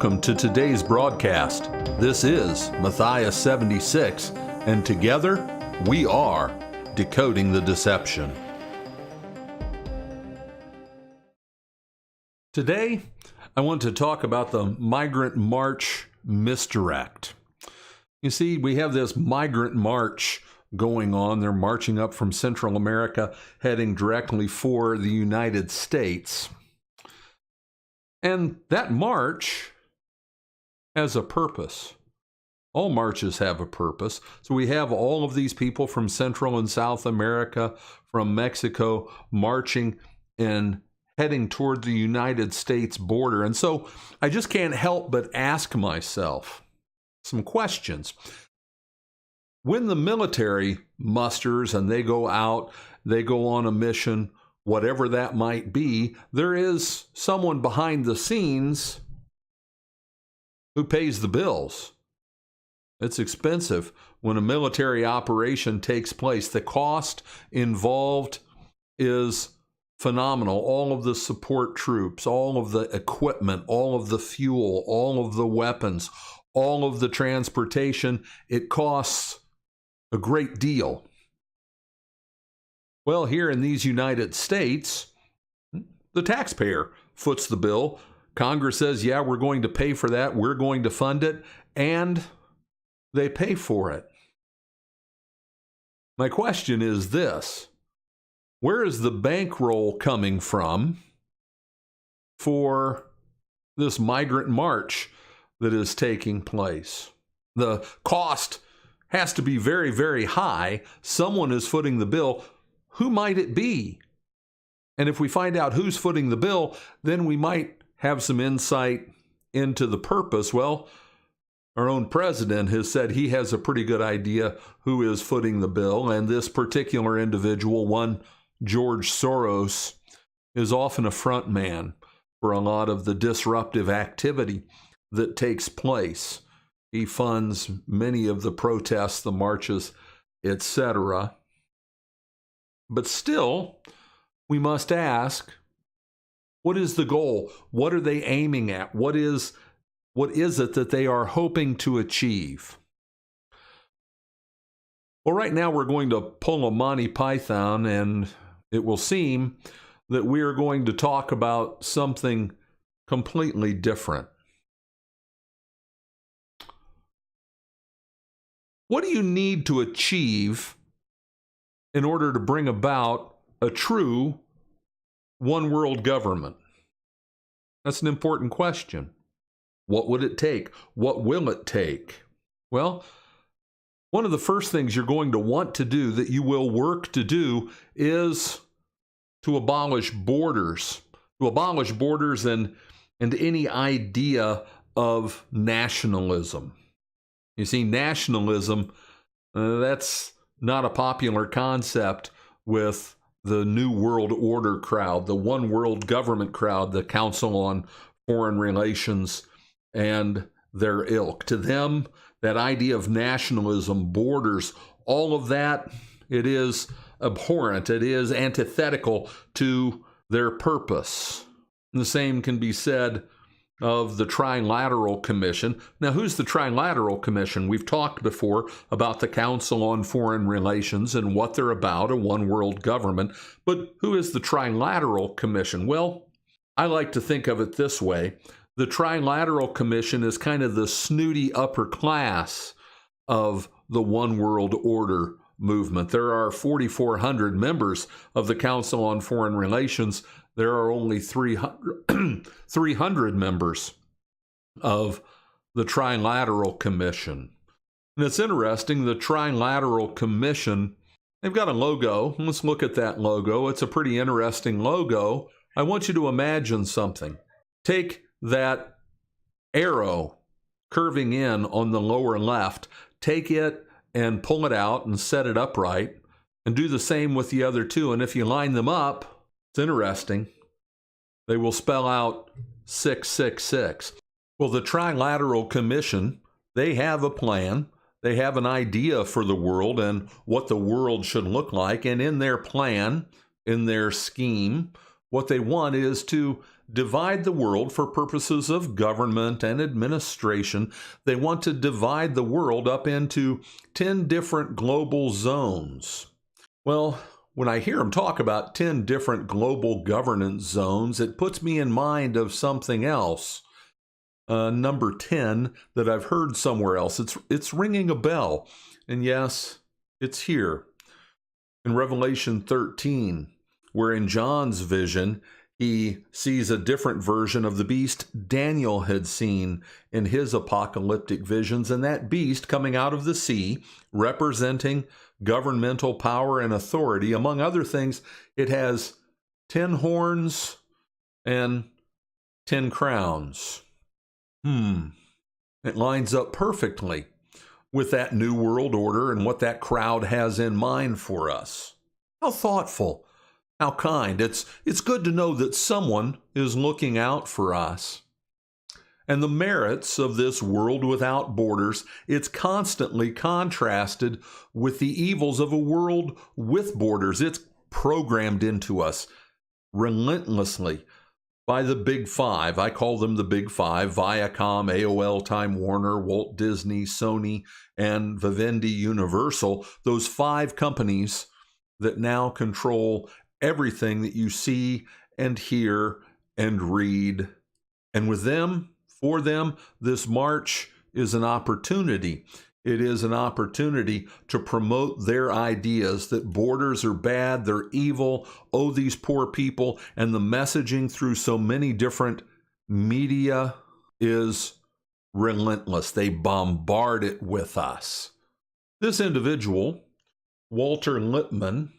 Welcome to today's broadcast. This is Matthias 76, and together we are Decoding the Deception. Today, I want to talk about the Migrant March Misdirect. You see, we have this Migrant March going on. They're marching up from Central America, heading directly for the United States. And that march has a purpose. All marches have a purpose. So we have all of these people from Central and South America, from Mexico, marching and heading toward the United States border. And so I just can't help but ask myself some questions. When the military musters and they go out, they go on a mission, whatever that might be, there is someone behind the scenes who pays the bills. It's expensive when a military operation takes place. The cost involved is phenomenal. All of the support troops, all of the equipment, all of the fuel, all of the weapons, all of the transportation, it costs a great deal. Well, here in these United States, the taxpayer foots the bill. Congress says, yeah, we're going to pay for that. We're going to fund it. And they pay for it. My question is this: where is the bankroll coming from for this migrant march that is taking place? The cost has to be very, very high. Someone is footing the bill. Who might it be? And if we find out who's footing the bill, then we might have some insight into the purpose. Well, our own president has said he has a pretty good idea who is footing the bill, and this particular individual, one George Soros, is often a front man for a lot of the disruptive activity that takes place. He funds many of the protests, the marches, etc. But still, we must ask, what is the goal? What are they aiming at? What is it that they are hoping to achieve? Well, right now we're going to pull a Monty Python, and it will seem that we are going to talk about something completely different. What do you need to achieve in order to bring about a true one world government? That's an important question. What would it take? What will it take? Well, one of the first things you're going to want to do, that you will work to do, is to abolish borders. To abolish borders and any idea of nationalism. You see, nationalism, that's not a popular concept with the New World Order crowd, the One World Government crowd, the Council on Foreign Relations and their ilk. To them, that idea of nationalism, borders, all of that, it is abhorrent. It is antithetical to their purpose. And the same can be said of the Trilateral Commission. Now, who's the Trilateral Commission? We've talked before about the Council on Foreign Relations and what they're about, a one world government. But who is the Trilateral Commission? Well, I like to think of it this way. The Trilateral Commission is kind of the snooty upper class of the One World Order movement. There are 4,400 members of the Council on Foreign Relations. There are only 300 members of the Trilateral Commission. And it's interesting, the Trilateral Commission, they've got a logo. Let's look at that logo. It's a pretty interesting logo. I want you to imagine something. Take that arrow curving in on the lower left, take it and pull it out and set it upright, and do the same with the other two. And if you line them up, it's interesting. They will spell out 666. Well, the Trilateral Commission, they have a plan. They have an idea for the world and what the world should look like. And in their plan, in their scheme, what they want is to divide the world for purposes of government and administration. They want to divide the world up into 10 different global zones. Well, when I hear them talk about 10 different global governance zones, it puts me in mind of something else. Number 10 that I've heard somewhere else. It's ringing a bell. And yes, it's here in Revelation 13, where in John's vision, he sees a different version of the beast Daniel had seen in his apocalyptic visions, and that beast coming out of the sea, representing governmental power and authority. Among other things, it has 10 horns and 10 crowns. It lines up perfectly with that new world order and what that crowd has in mind for us. How thoughtful, how kind. It's good to know that someone is looking out for us. And the merits of this world without borders, it's constantly contrasted with the evils of a world with borders. It's programmed into us relentlessly by the Big Five. I call them the Big Five: Viacom, AOL, Time Warner, Walt Disney, Sony, and Vivendi Universal. Those 5 companies that now control everything that you see and hear and read. And with them, for them, this march is an opportunity. It is an opportunity to promote their ideas that borders are bad, they're evil, oh, these poor people. And the messaging through so many different media is relentless. They bombard it with us. This individual, Walter Lippmann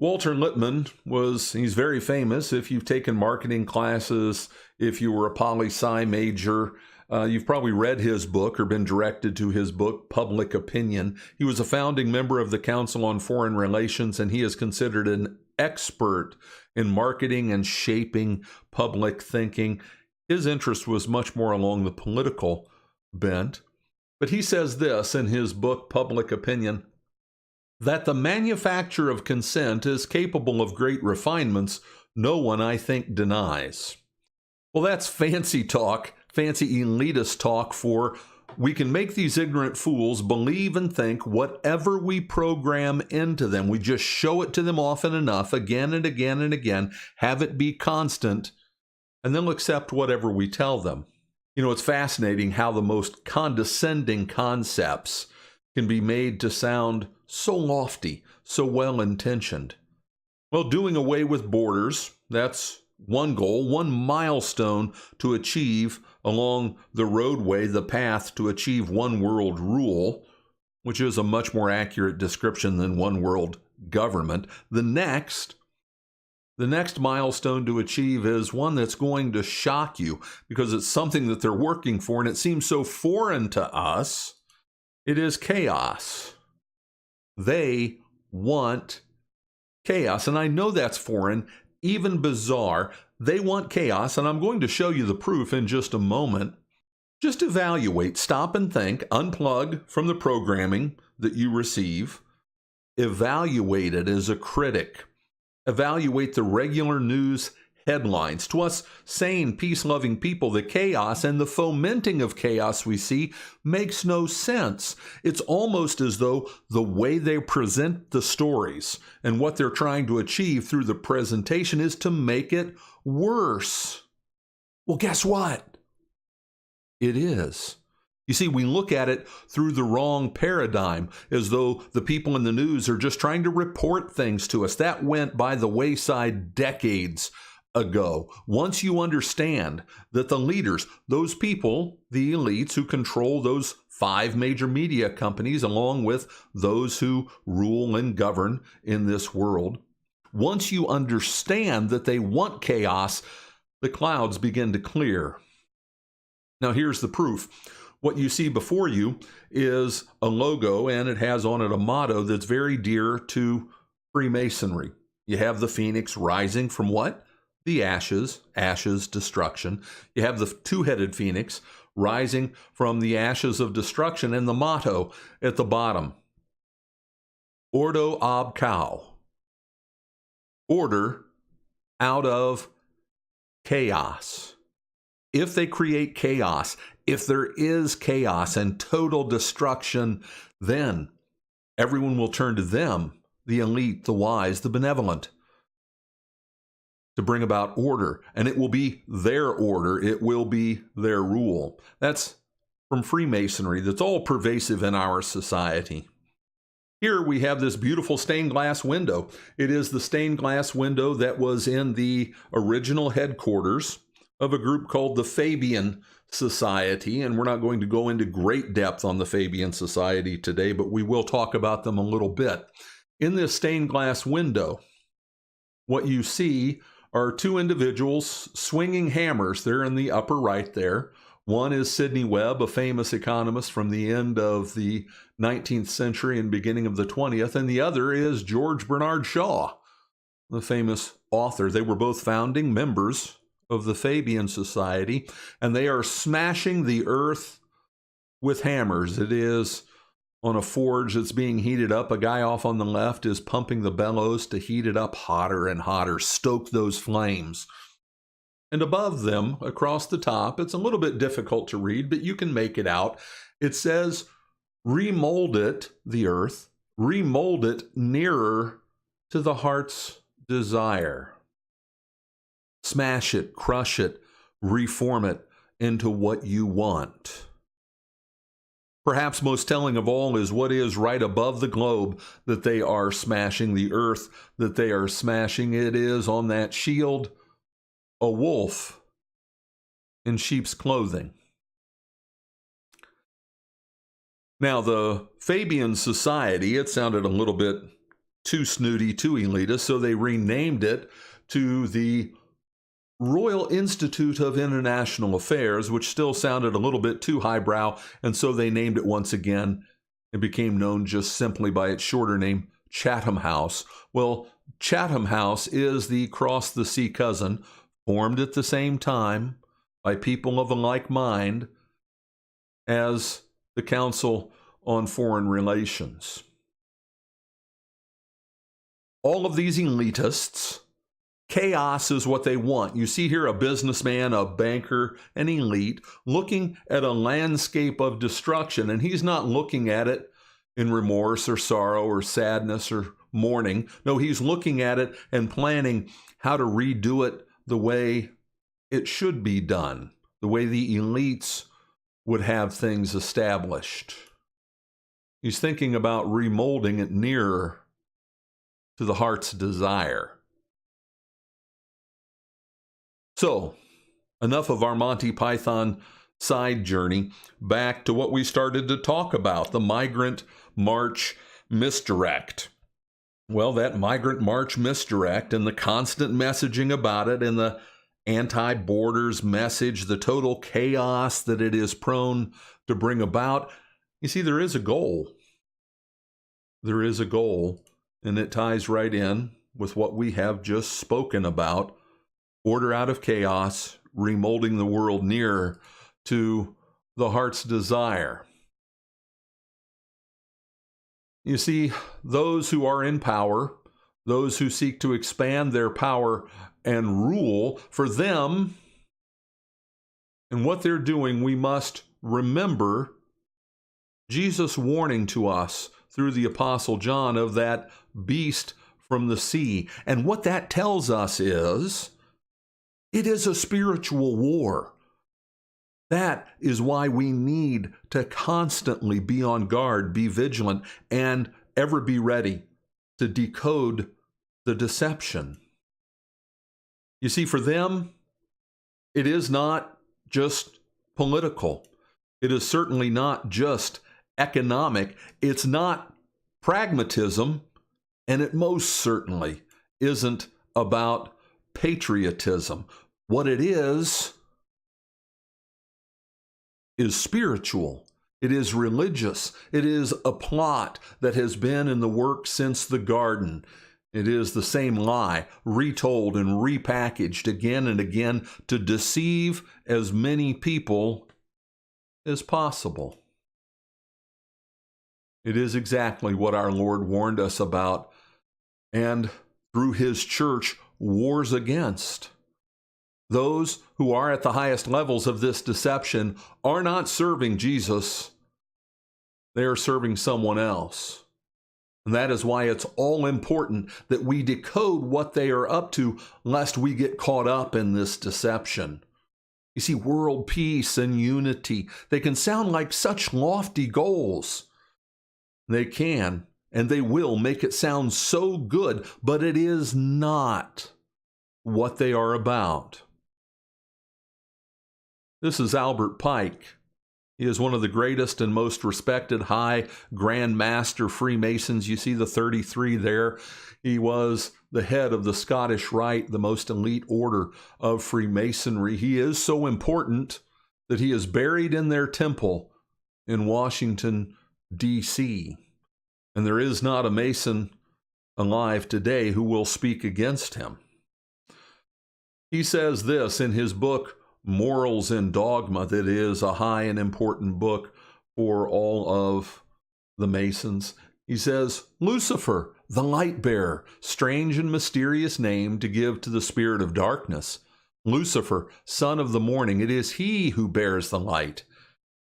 he's very famous. If you've taken marketing classes, if you were a poli-sci major, you've probably read his book or been directed to his book, Public Opinion. He was a founding member of the Council on Foreign Relations, and he is considered an expert in marketing and shaping public thinking. His interest was much more along the political bent. But he says this in his book, Public Opinion, that the manufacture of consent is capable of great refinements, no one, I think, denies. Well, that's fancy talk, fancy elitist talk for we can make these ignorant fools believe and think whatever we program into them. We just show it to them often enough, again and again and again, have it be constant, and they'll accept whatever we tell them. You know, it's fascinating how the most condescending concepts can be made to sound so lofty, so well-intentioned. Well, doing away with borders, that's one goal, one milestone to achieve along the roadway, the path to achieve one world rule, which is a much more accurate description than one world government. The next milestone to achieve is one that's going to shock you because it's something that they're working for and it seems so foreign to us. It is chaos. They want chaos. And I know that's foreign, even bizarre. They want chaos, and I'm going to show you the proof in just a moment. Just evaluate, stop and think, unplug from the programming that you receive. Evaluate it as a critic. Evaluate the regular news headlines. To us sane, peace-loving people, the chaos and the fomenting of chaos we see makes no sense. It's almost as though the way they present the stories and what they're trying to achieve through the presentation is to make it worse. Well, guess what? It is. You see, we look at it through the wrong paradigm, as though the people in the news are just trying to report things to us. That went by the wayside decades ago. Once you understand that the leaders, those people, the elites who control those 5 major media companies, along with those who rule and govern in this world, once you understand that they want chaos, the clouds begin to clear. Now, here's the proof. What you see before you is a logo, and it has on it a motto that's very dear to Freemasonry. You have the phoenix rising from what? The ashes, destruction. You have the 2-headed phoenix rising from the ashes of destruction, and the motto at the bottom, Ordo ab chao. Order out of chaos. If they create chaos, if there is chaos and total destruction, then everyone will turn to them, the elite, the wise, the benevolent, to bring about order. And it will be their order. It will be their rule. That's from Freemasonry. That's all pervasive in our society. Here we have this beautiful stained glass window. It is the stained glass window that was in the original headquarters of a group called the Fabian Society, and we're not going to go into great depth on the Fabian Society today, but we will talk about them a little bit. In this stained glass window, what you see are two individuals swinging hammers. They're in the upper right there. One is Sidney Webb, a famous economist from the end of the 19th century and beginning of the 20th, and the other is George Bernard Shaw, the famous author. They were both founding members of the Fabian Society, and they are smashing the earth with hammers. It is on a forge that's being heated up. A guy off on the left is pumping the bellows to heat it up hotter and hotter, stoke those flames. And above them, across the top, it's a little bit difficult to read, but you can make it out. It says, remold it, the earth, remold it nearer to the heart's desire. Smash it, crush it, reform it into what you want. Perhaps most telling of all is what is right above the globe that they are smashing, the earth that they are smashing. It is on that shield, a wolf in sheep's clothing. Now, the Fabian Society, it sounded a little bit too snooty, too elitist, so they renamed it to the Royal Institute of International Affairs, which still sounded a little bit too highbrow, and so they named it once again. It became known just simply by its shorter name, Chatham House. Well, Chatham House is the cross-the-sea cousin, formed at the same time by people of a like mind as the Council on Foreign Relations. All of these elitists, chaos is what they want. You see here a businessman, a banker, an elite, looking at a landscape of destruction, and he's not looking at it in remorse or sorrow or sadness or mourning. No, he's looking at it and planning how to redo it the way it should be done, the way the elites would have things established. He's thinking about remolding it nearer to the heart's desire. So, enough of our Monty Python side journey. Back to what we started to talk about, the Migrant March misdirect. Well, that Migrant March misdirect and the constant messaging about it and the anti-borders message, the total chaos that it is prone to bring about. You see, there is a goal. There is a goal, and it ties right in with what we have just spoken about. Order out of chaos, remolding the world nearer to the heart's desire. You see, those who are in power, those who seek to expand their power and rule, for them and what they're doing, we must remember Jesus' warning to us through the Apostle John of that beast from the sea. And what that tells us is, it is a spiritual war. That is why we need to constantly be on guard, be vigilant, and ever be ready to decode the deception. You see, for them, it is not just political. It is certainly not just economic. It's not pragmatism, and it most certainly isn't about patriotism. What it is spiritual. It is religious. It is a plot that has been in the works since the garden. It is the same lie, retold and repackaged again and again to deceive as many people as possible. It is exactly what our Lord warned us about, and through His church, wars against. Those who are at the highest levels of this deception are not serving Jesus. They are serving someone else. And that is why it's all important that we decode what they are up to, lest we get caught up in this deception. You see, world peace and unity, they can sound like such lofty goals. They can, and they will make it sound so good, but it is not what they are about. This is Albert Pike. He is one of the greatest and most respected high Grand Master Freemasons. You see the 33 there. He was the head of the Scottish Rite, the most elite order of Freemasonry. He is so important that he is buried in their temple in Washington, D.C. And there is not a Mason alive today who will speak against him. He says this in his book, Morals and Dogma, that is a high and important book for all of the Masons. He says, Lucifer, the light bearer, strange and mysterious name to give to the spirit of darkness. Lucifer, son of the morning, it is he who bears the light,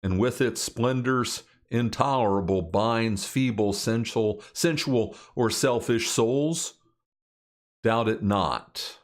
and with its splendors intolerable binds feeble, sensual, or selfish souls. Doubt it not.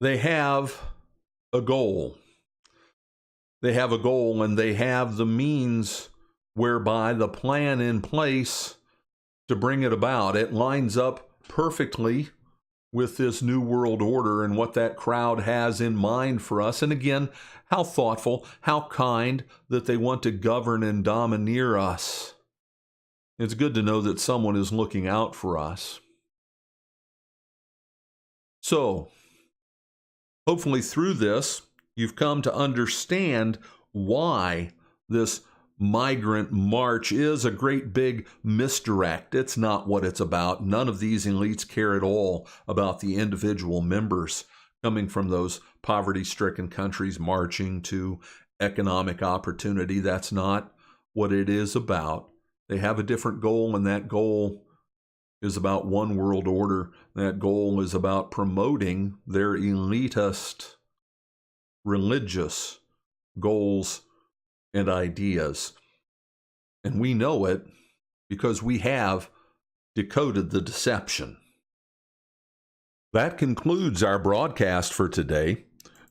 They have a goal. They have a goal, and they have the means whereby the plan in place to bring it about. It lines up perfectly with this New World Order and what that crowd has in mind for us. And again, how thoughtful, how kind that they want to govern and domineer us. It's good to know that someone is looking out for us. So, hopefully through this, you've come to understand why this migrant march is a great big misdirect. It's not what it's about. None of these elites care at all about the individual members coming from those poverty-stricken countries marching to economic opportunity. That's not what it is about. They have a different goal, and that goal is about one world order. That goal is about promoting their elitist religious goals and ideas. And we know it because we have decoded the deception. That concludes our broadcast for today.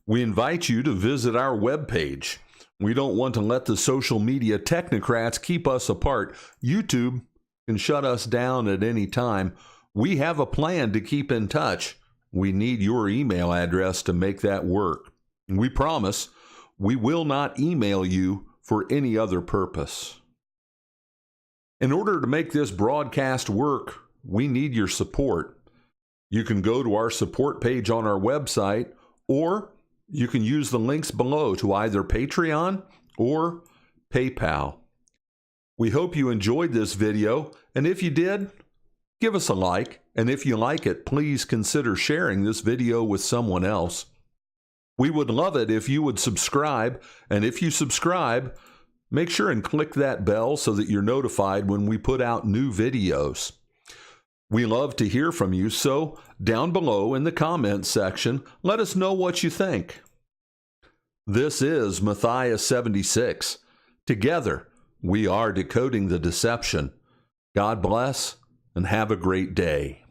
We invite you to visit our webpage. We don't want to let the social media technocrats keep us apart. YouTube can shut us down at any time. We have a plan to keep in touch. We need your email address to make that work. And we promise we will not email you for any other purpose. In order to make this broadcast work, we need your support. You can go to our support page on our website, or you can use the links below to either Patreon or PayPal. We hope you enjoyed this video, and if you did, give us a like, and if you like it, please consider sharing this video with someone else. We would love it if you would subscribe, and if you subscribe, make sure and click that bell so that you're notified when we put out new videos. We love to hear from you, so down below in the comments section, let us know what you think. This is Matthias 76. Together, we are decoding the deception. God bless and have a great day.